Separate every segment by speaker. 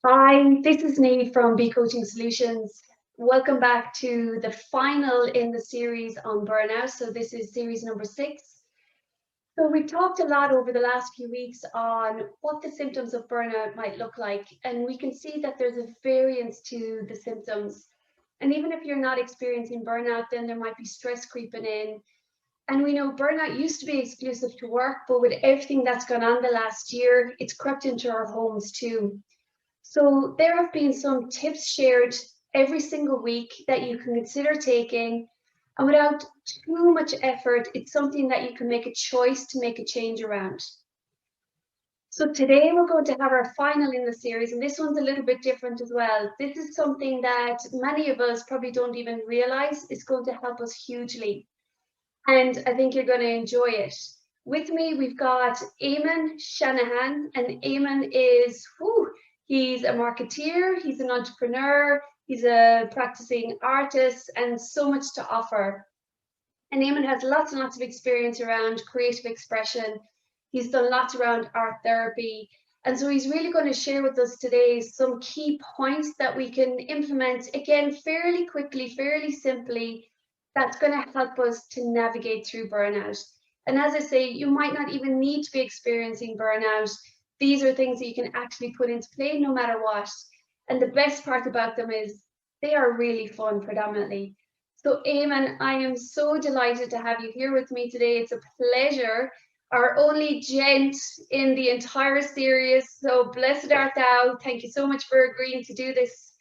Speaker 1: Hi, this is Nate from Be Coaching Solutions. Welcome back to the final in the series on burnout. So this is series number 6. So we've talked a lot over the last few weeks on what the symptoms of burnout might look like. And we can see that there's a variance to the symptoms. And even if you're not experiencing burnout, then there might be stress creeping in. And we know burnout used to be exclusive to work, but with everything that's gone on the last year, it's crept into our homes too. So there have been some tips shared every single week that you can consider taking, and without too much effort, it's something that you can make a choice to make a change around. So today we're going to have our final in the series, and this one's a little bit different as well. This is something that many of us probably don't even realize is going to help us hugely, and I think you're going to enjoy it. With me, we've got Eamonn Shanahan, and Eamonn is, he's a marketeer, he's an entrepreneur, he's a practicing artist, and so much to offer. And Eamonn has lots and lots of experience around creative expression. He's done lots around art therapy. And so he's really going to share with us today some key points that we can implement, again, fairly quickly, fairly simply, that's going to help us to navigate through burnout. And as I say, you might not even need to be experiencing burnout. These are things that you can actually put into play no matter what. And the best part about them is they are really fun predominantly. So Eamonn, I am so delighted to have you here with me today. It's a pleasure. Our only gent in the entire series. So blessed art thou. Thank you so much for agreeing to do this.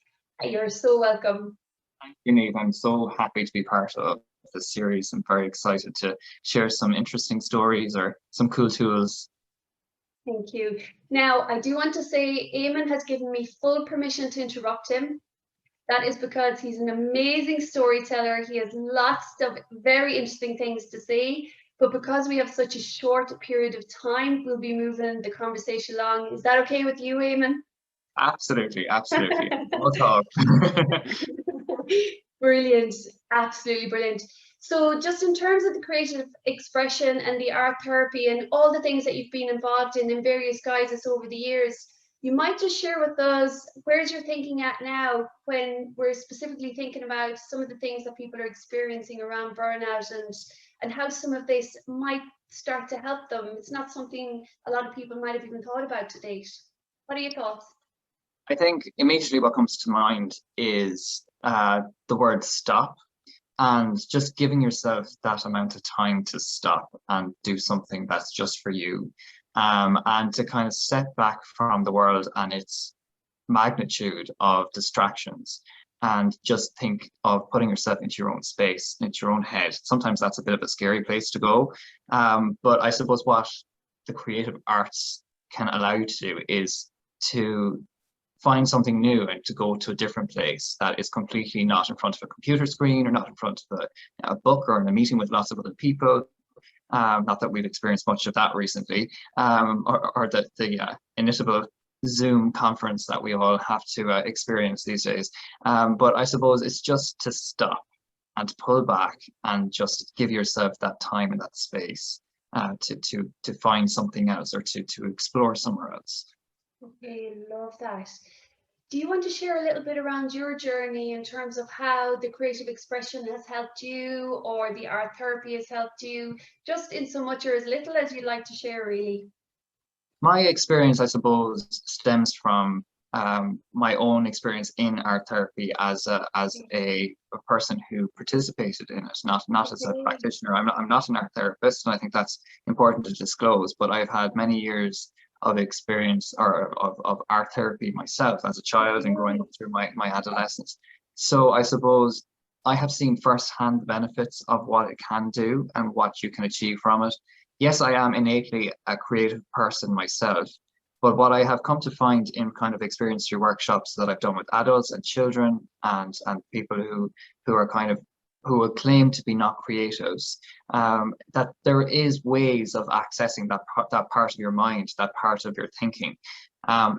Speaker 1: You're so welcome.
Speaker 2: Thank you, Neve. I'm so happy to be part of this series. I'm very excited to share some interesting stories or some cool tools.
Speaker 1: Thank you. Now, I do want to say Eamonn has given me full permission to interrupt him. That is because he's an amazing storyteller. He has lots of very interesting things to say. But because we have such a short period of time, we'll be moving the conversation along. Is that okay with you, Eamonn?
Speaker 2: Absolutely, absolutely. We'll talk.
Speaker 1: Brilliant, absolutely brilliant. So just in terms of the creative expression and the art therapy and all the things that you've been involved in various guises over the years, you might just share with us, where's your thinking at now when we're specifically thinking about some of the things that people are experiencing around burnout and how some of this might start to help them. It's not something a lot of people might have even thought about to date. What are your thoughts?
Speaker 2: I think immediately what comes to mind is the word stop, and just giving yourself that amount of time to stop and do something that's just for you, and to kind of step back from the world and its magnitude of distractions, and just think of putting yourself into your own space, into your own head. Sometimes that's a bit of a scary place to go, but I suppose what the creative arts can allow you to do is to find something new and to go to a different place that is completely not in front of a computer screen or not in front of a book or in a meeting with lots of other people. Not that we've experienced much of that recently, or the inevitable Zoom conference that we all have to experience these days. But I suppose it's just to stop and to pull back and just give yourself that time and that space to find something else or to explore somewhere else.
Speaker 1: Okay, love that. Do you want to share a little bit around your journey in terms of how the creative expression has helped you or the art therapy has helped you, just in so much or as little as you'd like to share, really?
Speaker 2: My experience, I suppose, stems from my own experience in art therapy as a person who participated in it, not as a practitioner. I'm not an art therapist, and I think that's important to disclose. But I've had many years of experience or of art therapy myself as a child and growing up through my adolescence. So I suppose I have seen firsthand the benefits of what it can do and what you can achieve from it. Yes, I am innately a creative person myself, but what I have come to find in kind of experience through workshops that I've done with adults and children and people who are kind of who will claim to be not creatives, that there is ways of accessing that part of your mind, that part of your thinking.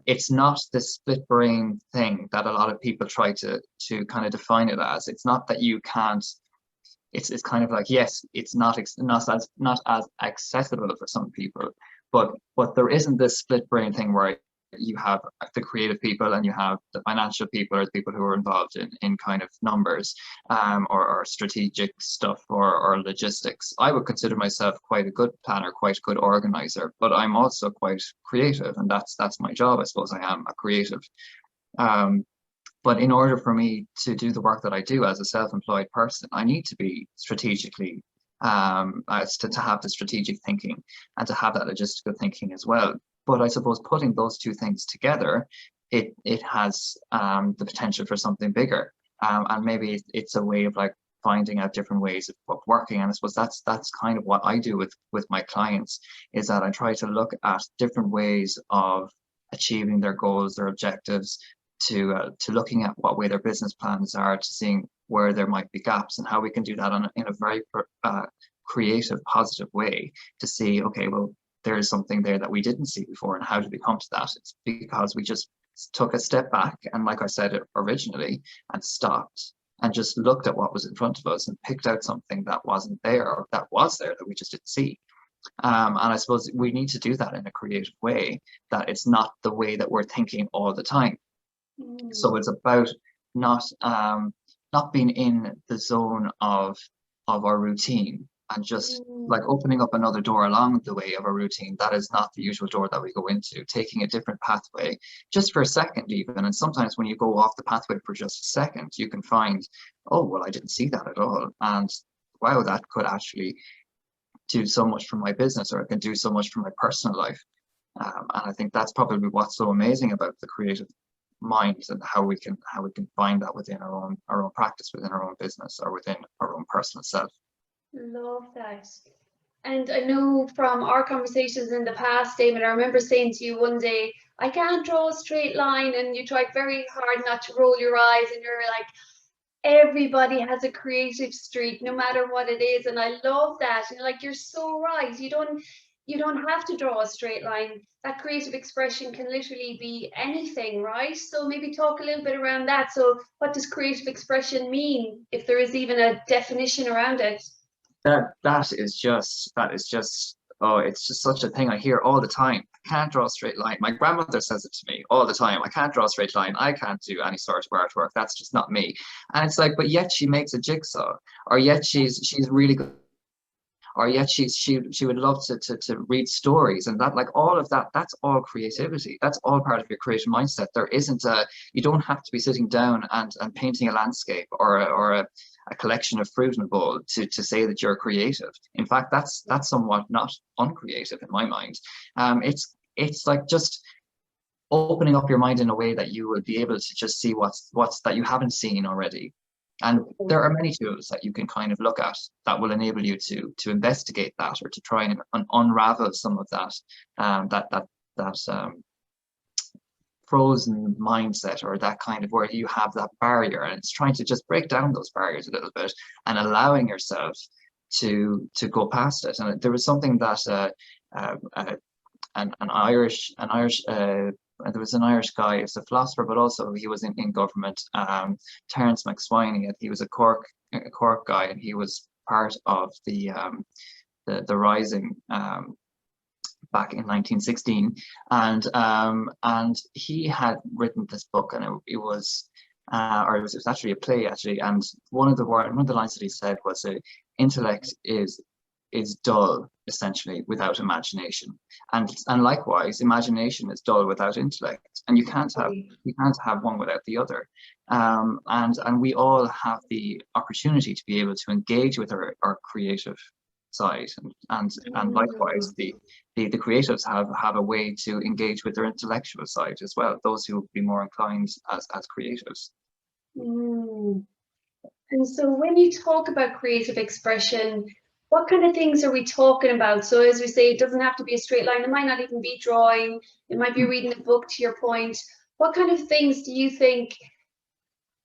Speaker 2: It's not this split brain thing that a lot of people try to kind of define it as. It's not that you can't. It's kind of like, yes, it's not as accessible for some people, but there isn't this split brain thing where You have the creative people and you have the financial people, or the people who are involved in kind of numbers, or strategic stuff, or logistics. I would consider myself quite a good planner, quite a good organizer, but I'm also quite creative, and that's my job. I suppose I am a creative. But in order for me to do the work that I do as a self-employed person, I need to be strategically, to have the strategic thinking and to have that logistical thinking as well. But I suppose putting those two things together, it has the potential for something bigger. And maybe it's a way of like finding out different ways of working. And I suppose that's kind of what I do with my clients, is that I try to look at different ways of achieving their goals, their objectives, to looking at what way their business plans are, to seeing where there might be gaps and how we can do that in a very creative, positive way, to see, okay, well, there is something there that we didn't see before, and how did we come to that? It's because we just took a step back, and like I said originally, and stopped and just looked at what was in front of us and picked out something that wasn't there, or that was there that we just didn't see. And I suppose we need to do that in a creative way, that it's not the way that we're thinking all the time. So it's about not being in the zone of our routine, and just like opening up another door along the way of a routine that is not the usual door that we go into, taking a different pathway just for a second even. And sometimes when you go off the pathway for just a second, you can find, oh, well, I didn't see that at all, and wow, that could actually do so much for my business, or it can do so much for my personal life. And I think that's probably what's so amazing about the creative mind, and how we can find that within our own practice, within our own business, or within our own personal self.
Speaker 1: Love that. And I know from our conversations in the past, Eamonn, I remember saying to you one day, I can't draw a straight line, and you tried very hard not to roll your eyes, and you're like, everybody has a creative streak, no matter what it is. And I love that. And like, you're so right. You don't have to draw a straight line. That creative expression can literally be anything, right? So maybe talk a little bit around that. So what does creative expression mean, if there is even a definition around it?
Speaker 2: That is just oh, it's just such a thing I hear all the time. I can't draw a straight line. My grandmother says it to me all the time. I can't draw a straight line. I can't do any sort of artwork. That's just not me. And it's like, but yet she makes a jigsaw, or yet she's really good, or yet she would love to read stories, and that, like, all of that, that's all creativity. That's all part of your creative mindset. There isn't you don't have to be sitting down and painting a landscape, or a collection of fruit in a bowl to say that you're creative. In fact, that's somewhat not uncreative in my mind. It's like just opening up your mind in a way that you will be able to just see what's that you haven't seen already. And there are many tools that you can kind of look at that will enable you to investigate that, or to try and unravel some of that frozen mindset, or that kind of where you have that barrier, and it's trying to just break down those barriers a little bit, and allowing yourself to go past it. And there was something that an Irish there was an Irish guy, he was a philosopher, but also he was in government, Terence MacSwiney. He was a Cork guy, and he was part of the Rising back in 1916, and he had written this book, and it was actually a play actually, and one of the lines that he said was, intellect is dull essentially without imagination, and likewise imagination is dull without intellect, and you can't have one without the other. And we all have the opportunity to be able to engage with our creative side, and likewise the creatives have a way to engage with their intellectual side as well, those who would be more inclined as creatives.
Speaker 1: And so when you talk about creative expression, what kind of things are we talking about? So as we say, it doesn't have to be a straight line. It might not even be drawing. It might be reading a book, to your point. What kind of things do you think,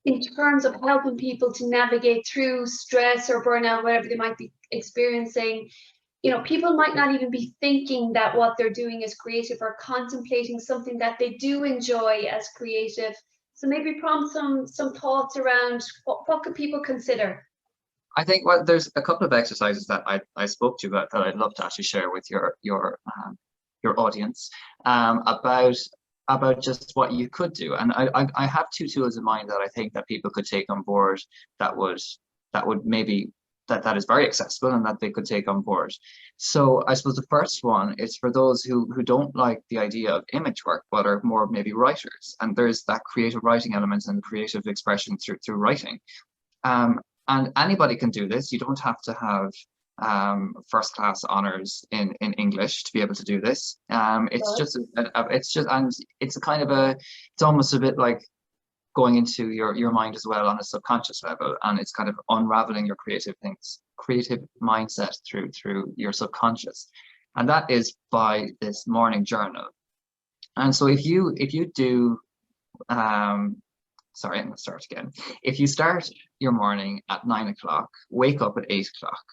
Speaker 1: in terms of helping people to navigate through stress or burnout, whatever they might be experiencing? You know, people might not even be thinking that what they're doing is creative, or contemplating something that they do enjoy as creative. So maybe prompt some thoughts around what could people consider?
Speaker 2: I think, well, there's a couple of exercises that I spoke to you about that I'd love to actually share with your audience, about about just what you could do. And I have two tools in mind that I think that people could take on board that would maybe that is very accessible and that they could take on board. So I suppose the first one is for those who don't like the idea of image work, but are more maybe writers. And there's that creative writing element and creative expression through writing. And anybody can do this. You don't have to have first class honors in English to be able to do this. It's a kind of it's almost a bit like going into your mind as well on a subconscious level, and it's kind of unraveling your creative mindset through your subconscious, and that is by this morning journal. And so if you do sorry, I'm going to start again. If you start your morning at 9 o'clock, wake up at 8 o'clock,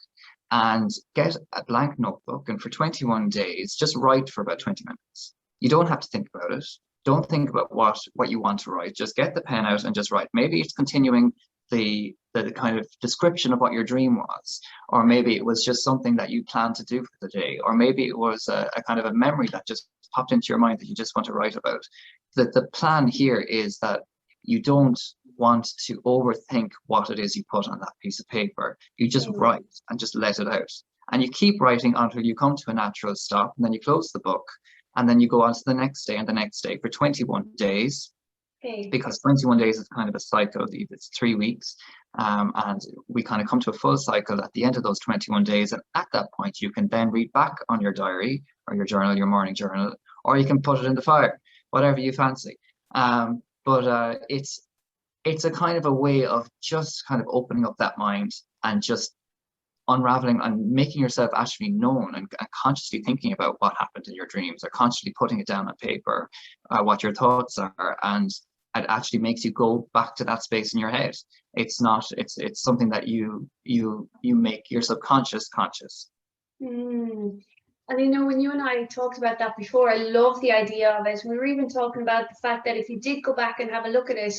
Speaker 2: and get a blank notebook, and for 21 days, just write for about 20 minutes. You don't have to think about it. Don't think about what you want to write. Just get the pen out and just write. Maybe it's continuing the kind of description of what your dream was, or maybe it was just something that you planned to do for the day, or maybe it was a kind of a memory that just popped into your mind that you just want to write about. The plan here is that you don't want to overthink what it is you put on that piece of paper. You just write and just let it out. And you keep writing until you come to a natural stop, and then you close the book, and then you go on to the next day and the next day for 21 days. Okay. Because 21 days is kind of a cycle. It's 3 weeks. And we kind of come to a full cycle at the end of those 21 days. And at that point, you can then read back on your diary or your journal, your morning journal, or you can put it in the fire, whatever you fancy. But it's a kind of a way of just kind of opening up that mind and just unraveling and making yourself actually known, and consciously thinking about what happened in your dreams, or consciously putting it down on paper, what your thoughts are, and it actually makes you go back to that space in your head. It's something that you make your subconscious conscious.
Speaker 1: And when you and I talked about that before, I love the idea of it. We were even talking about the fact that if you did go back and have a look at it,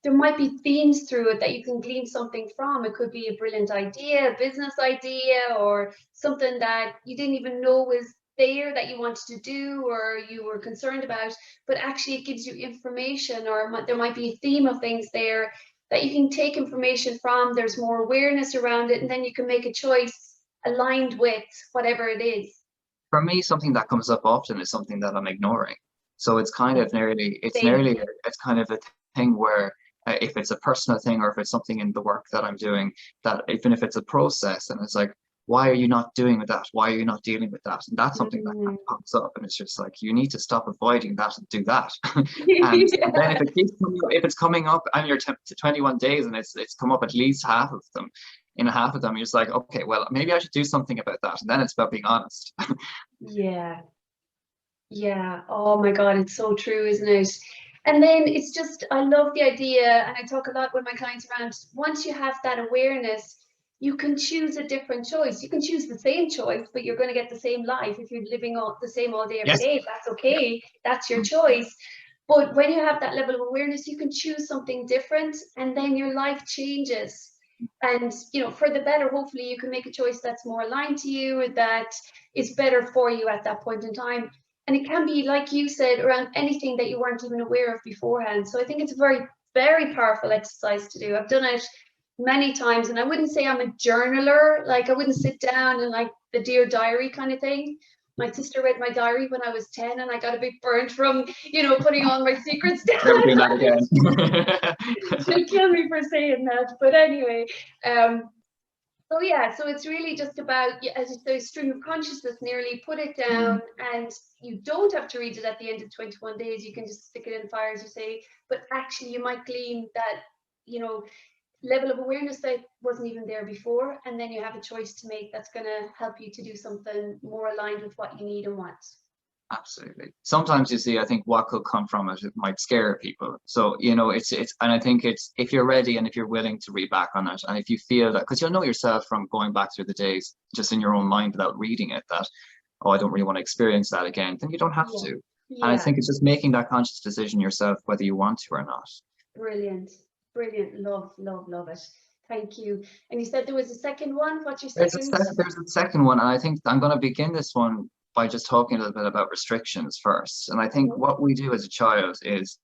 Speaker 1: there might be themes through it that you can glean something from. It could be a brilliant idea, a business idea, or something that you didn't even know was there that you wanted to do or you were concerned about, but actually it gives you information, or there might be a theme of things there that you can take information from. There's more awareness around it, and then you can make a choice aligned with whatever it is.
Speaker 2: For me, something that comes up often is something that I'm ignoring. So it's kind of it's kind of a thing where if it's a personal thing, or if it's something in the work that I'm doing, that even if it's a process and it's like, why are you not doing with that? Why are you not dealing with that? And that's something that pops up, and it's just like, you need to stop avoiding that and do that. And then if it's coming up on your 21 days and it's come up at least half of them, you're just like, okay, well, maybe I should do something about that. And then it's about being honest.
Speaker 1: Yeah. Oh my God, it's so true, isn't it? And then it's just, I love the idea, and I talk a lot with my clients around, once you have that awareness, you can choose a different choice. You can choose the same choice, but you're going to get the same life. If you're living the same all day every day, that's okay. That's your choice. But when you have that level of awareness, you can choose something different, and then your life changes. And, for the better. Hopefully you can make a choice that's more aligned to you, or that is better for you at that point in time. And it can be, like you said, around anything that you weren't even aware of beforehand. So I think it's a very, very powerful exercise to do. I've done it many times, and I wouldn't say I'm a journaler. Like, I wouldn't sit down and like the Dear Diary kind of thing. My sister read my diary when I was 10, and I got a bit burnt from, putting all my secrets down.
Speaker 2: Never do that again.
Speaker 1: She'll kill me for saying that. But anyway, so it's really just about, as you say, stream of consciousness, nearly put it down, and you don't have to read it at the end of 21 days. You can just stick it in fire, as you say, but actually you might glean that, level of awareness that wasn't even there before, and then you have a choice to make that's going to help you to do something more aligned with what you need and want.
Speaker 2: Absolutely. Sometimes, you see, I think what could come from it might scare people. So, it's and I think it's, if you're ready and if you're willing to read back on it, and if you feel that, because you'll know yourself from going back through the days just in your own mind without reading it, that, oh, I don't really want to experience that again, then you don't have to. And I think it's just making that conscious decision yourself, whether you want to or not.
Speaker 1: Brilliant. Love it. Thank you. And you said there was a second one. What's your second?
Speaker 2: There's a second one, and I think I'm going to begin this one by just talking a little bit about restrictions first. And I think what we do as a child is,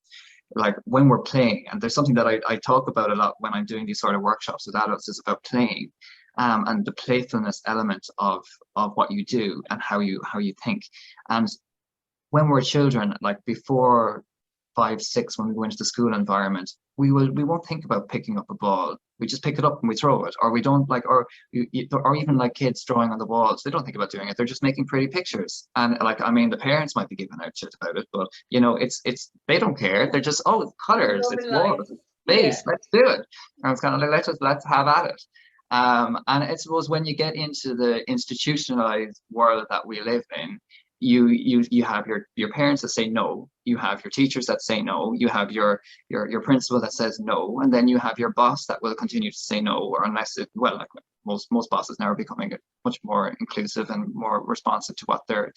Speaker 2: like, when we're playing, and there's something that I talk about a lot when I'm doing these sort of workshops with adults, is about playing, and the playfulness element of what you do and how you think. And when we're children, like before 5, 6, when we go into the school environment, we won't think about picking up a ball. We just pick it up and we throw it, or we don't like, or even like kids drawing on the walls. They don't think about doing it. They're just making pretty pictures. And like, I mean, the parents might be giving out shit about it, but you know, it's they don't care. They're just, oh, colors, it's walls, it's space, let's do it. And it's kind of like, let's have at it. And I suppose when you get into the institutionalized world that we live in, you have your parents that say no, you have your teachers that say no, you have your principal that says no, and then you have your boss that will continue to say no, or unless it, well, like most bosses now are becoming much more inclusive and more responsive to what their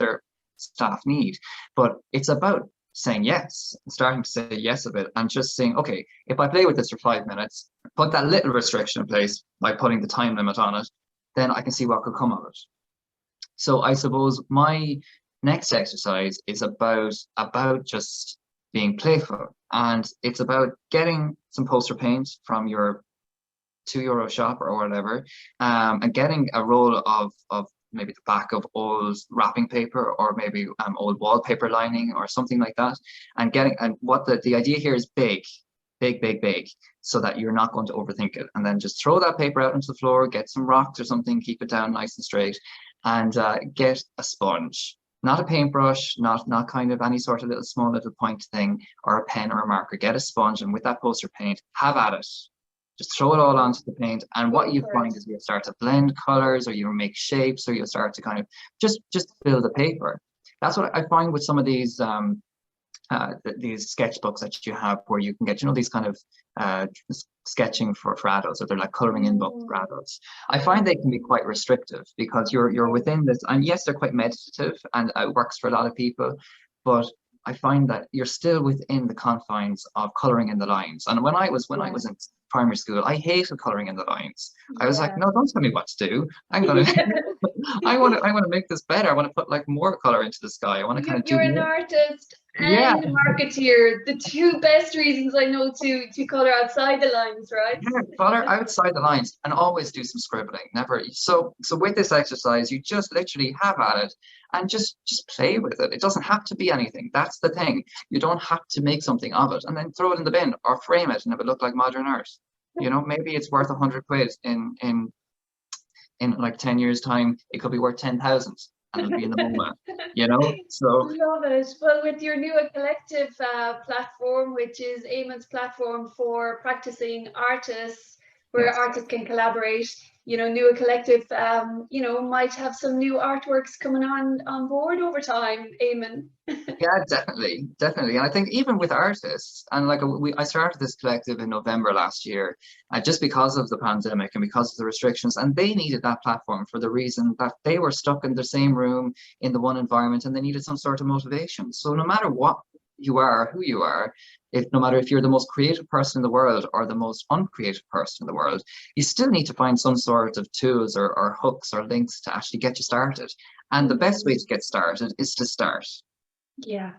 Speaker 2: staff need. But it's about saying yes, starting to say yes a bit, and just saying, okay, if I play with this for 5 minutes, put that little restriction in place by putting the time limit on it, then I can see what could come of it. So I suppose my next exercise is about just being playful, and it's about getting some poster paint from your €2 shop or whatever, and getting a roll of maybe the back of old wrapping paper, or maybe old wallpaper lining or something like that, and what the idea here is big, so that you're not going to overthink it. And then just throw that paper out onto the floor, get some rocks or something, keep it down nice and straight, and get a sponge. Not a paintbrush, not kind of any sort of small little point thing, or a pen or a marker. Get a sponge, and with that poster paint, have at it. Just throw it all onto the paint, and what you find is you'll start to blend colors, or you'll make shapes, or you'll start to kind of just fill the paper. That's what I find with some of these sketchbooks that you have, where you can get, you know, these kind of sketching for adults, or they're like coloring in books for adults. I find they can be quite restrictive, because you're within this, and yes, they're quite meditative, and it works for a lot of people, but I find that you're still within the confines of coloring in the lines. And when I was in primary school, I hated coloring in the lines. I was like, no, don't tell me what to do. I'm gonna I want to make this better. I want to put like more color into the sky. I want to kind of do
Speaker 1: You're an
Speaker 2: more.
Speaker 1: artist and a marketeer, the two best reasons I know to color outside the lines, right?
Speaker 2: Yeah, color outside the lines, and always do some scribbling. Never. So with this exercise, you just literally have at it, and just play with it. It doesn't have to be anything. That's the thing. You don't have to make something of it and then throw it in the bin, or frame it and have it look like modern art. You know, maybe it's worth 100 quid in like 10 years time. It could be worth 10,000. And it'll be in the MoMA, you know. So
Speaker 1: love it. Well, with your Nua Collective platform, which is Eamonn's platform for practicing artists, where artists can collaborate, you know, Nua Collective, you know, might have some new artworks coming on board over time, Eamonn.
Speaker 2: Yeah, definitely. And I think even with artists, and like I started this collective in November last year, just because of the pandemic and because of the restrictions, and they needed that platform for the reason that they were stuck in the same room in the one environment, and they needed some sort of motivation. So no matter what you are, who you are, no matter if you're the most creative person in the world or the most uncreative person in the world, you still need to find some sort of tools or hooks or links to actually get you started. And the best way to get started is to start.
Speaker 1: Yeah,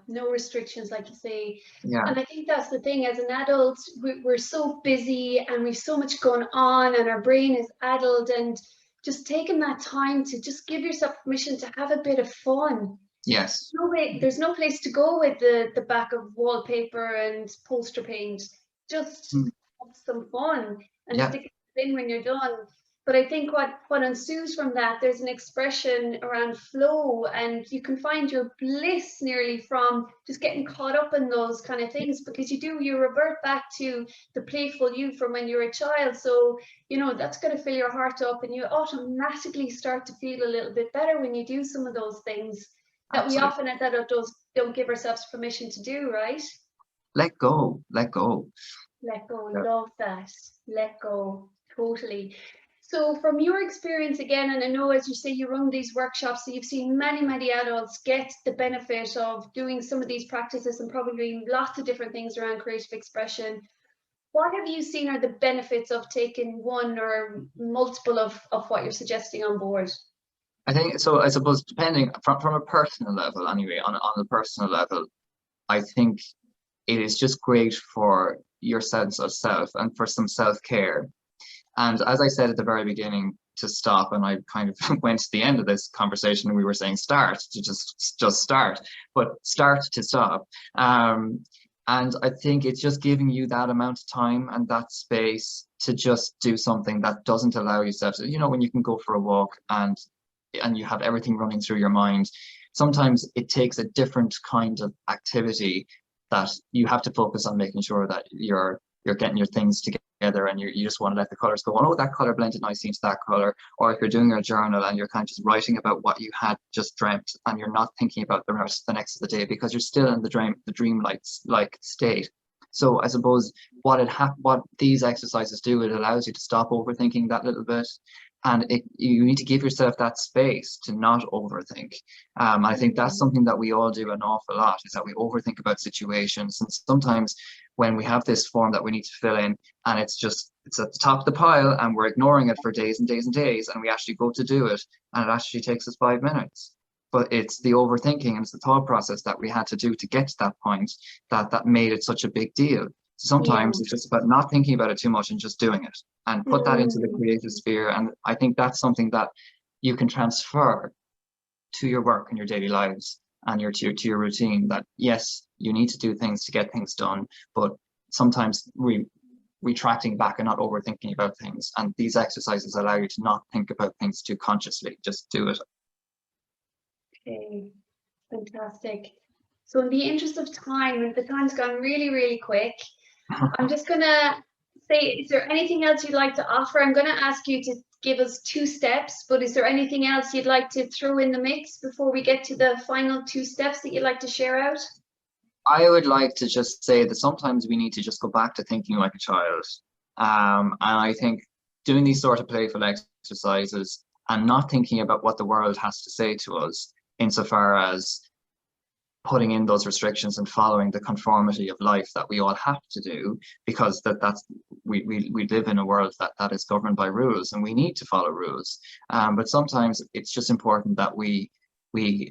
Speaker 1: no restrictions, like you say.
Speaker 2: Yeah.
Speaker 1: And I think that's the thing, as an adult, we're so busy and we've so much going on, and our brain is addled, and just taking that time to just give yourself permission to have a bit of fun.
Speaker 2: Yes.
Speaker 1: There's no place to go with the back of wallpaper and poster paint. Just have some fun and stick it in when you're done. But I think what ensues from that, there's an expression around flow, and you can find your bliss nearly from just getting caught up in those kind of things, because you revert back to the playful you from when you were a child. So, you know, that's going to fill your heart up, and you automatically start to feel a little bit better when you do some of those things that we often as adults don't give ourselves permission to do, right?
Speaker 2: Let go.
Speaker 1: Love that. Let go, totally. So from your experience again, and I know, as you say, you run these workshops, so you've seen many adults get the benefit of doing some of these practices, and probably lots of different things around creative expression. What have you seen are the benefits of taking one or multiple of what you're suggesting on board?
Speaker 2: I think so. I suppose depending from a personal level, anyway, on the personal level, I think it is just great for your sense of self and for some self-care. And as I said at the very beginning, to stop, and I kind of went to the end of this conversation and we were saying start to just start, but start to stop. And I think it's just giving you that amount of time and that space to just do something that doesn't allow yourself to, you know, when you can go for a walk and you have everything running through your mind, sometimes it takes a different kind of activity that you have to focus on making sure that you're getting your things together, and you just want to let the colors go on. Oh, that color blended nicely into that color. Or if you're doing a journal and you're kind of just writing about what you had just dreamt, and you're not thinking about the rest of the next of the day because you're still in the dream-like state. So I suppose what these exercises do, it allows you to stop overthinking that little bit, and you need to give yourself that space to not overthink. I think that's something that we all do an awful lot, is that we overthink about situations. And sometimes when we have this form that we need to fill in, and it's at the top of the pile and we're ignoring it for days and days and days, and we actually go to do it and it actually takes us 5 minutes. But it's the overthinking and it's the thought process that we had to do to get to that point that made it such a big deal. Sometimes it's just about not thinking about it too much and just doing it, and put that into the creative sphere. And I think that's something that you can transfer to your work and your daily lives and to your routine, that yes, you need to do things to get things done, but sometimes retracting back and not overthinking about things. And these exercises allow you to not think about things too consciously, just do it.
Speaker 1: Okay, fantastic. So in the interest of time, the time's gone really, really quick. I'm just gonna say, is there anything else you'd like to offer? I'm gonna ask you to give us 2 steps, but is there anything else you'd like to throw in the mix before we get to the final 2 steps that you'd like to share out?
Speaker 2: I would like to just say that sometimes we need to just go back to thinking like a child. And I think doing these sort of playful exercises and not thinking about what the world has to say to us, insofar as putting in those restrictions and following the conformity of life that we all have to do, because we live in a world that is governed by rules, and we need to follow rules. But sometimes it's just important that we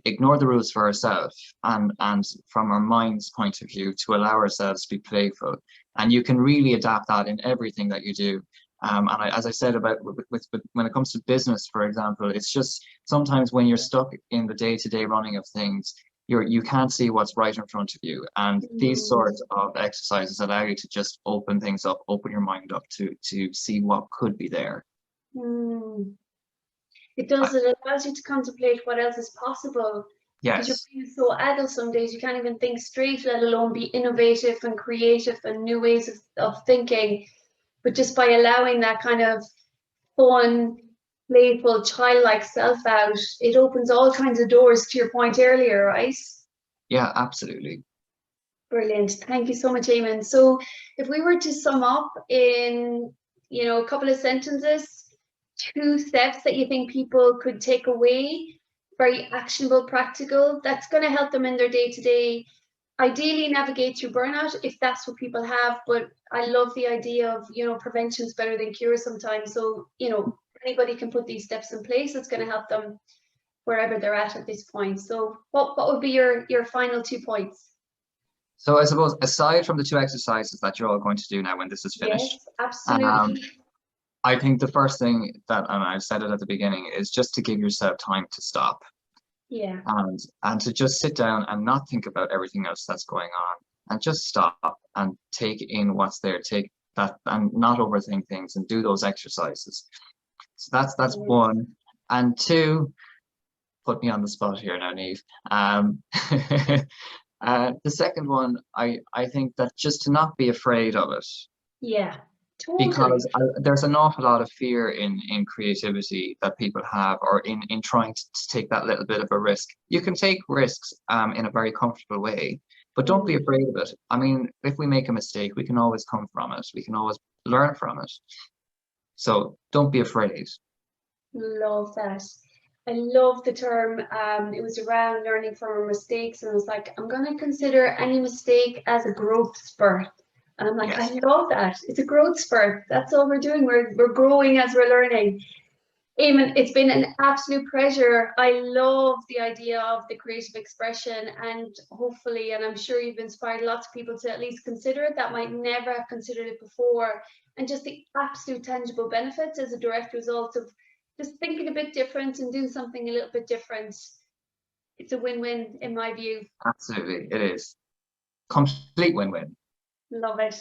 Speaker 2: ignore the rules for ourselves, and from our mind's point of view, to allow ourselves to be playful. And you can really adapt that in everything that you do. As I said about when it comes to business, for example, it's just sometimes when you're stuck in the day-to-day running of things, you can't see what's right in front of you. And these sorts of exercises allow you to just open things up, open your mind up to see what could be there.
Speaker 1: It does. It allows you to contemplate what else is possible.
Speaker 2: Yes.
Speaker 1: Because you're being so adult some days, you can't even think straight, let alone be innovative and creative and new ways of thinking. But just by allowing that kind of fun, playful, childlike self out, it opens all kinds of doors, to your point earlier, right?
Speaker 2: Yeah, absolutely.
Speaker 1: Brilliant. Thank you so much, Eamonn. So if we were to sum up in, a couple of sentences, 2 steps that you think people could take away, very actionable, practical, that's going to help them in their day-to-day, ideally navigate through burnout if that's what people have. But I love the idea of, prevention's better than cure sometimes. So, anybody can put these steps in place. That's going to help them wherever they're at this point. So what would be your final 2 points?
Speaker 2: So I suppose, aside from the 2 exercises that you're all going to do now when this is finished,
Speaker 1: yes, absolutely.
Speaker 2: I think the first thing that, and I said it at the beginning, is just to give yourself time to stop.
Speaker 1: Yeah.
Speaker 2: And to just sit down and not think about everything else that's going on, and just stop and take in what's there, take that, and not overthink things, and do those exercises. So that's 1. And 2, put me on the spot here now, Niamh. The second one, I think that just to not be afraid of it.
Speaker 1: Yeah, totally.
Speaker 2: Because there's an awful lot of fear in creativity that people have, or in trying to take that little bit of a risk. You can take risks in a very comfortable way, but don't be afraid of it. I mean, if we make a mistake, we can always come from it. We can always learn from it. So don't be afraid.
Speaker 1: Love that. I love the term. It was around learning from our mistakes, and I was like, I'm going to consider any mistake as a growth spurt. And I'm like, yes. I love that. It's a growth spurt. That's all we're doing. We're growing as we're learning. Eamonn, it's been an absolute pleasure. I love the idea of the creative expression, and hopefully, and I'm sure you've inspired lots of people to at least consider it that might never have considered it before, and just the absolute tangible benefits as a direct result of just thinking a bit different and doing something a little bit different. It's a win-win in my view.
Speaker 2: Absolutely, it is. Complete win-win.
Speaker 1: Love it.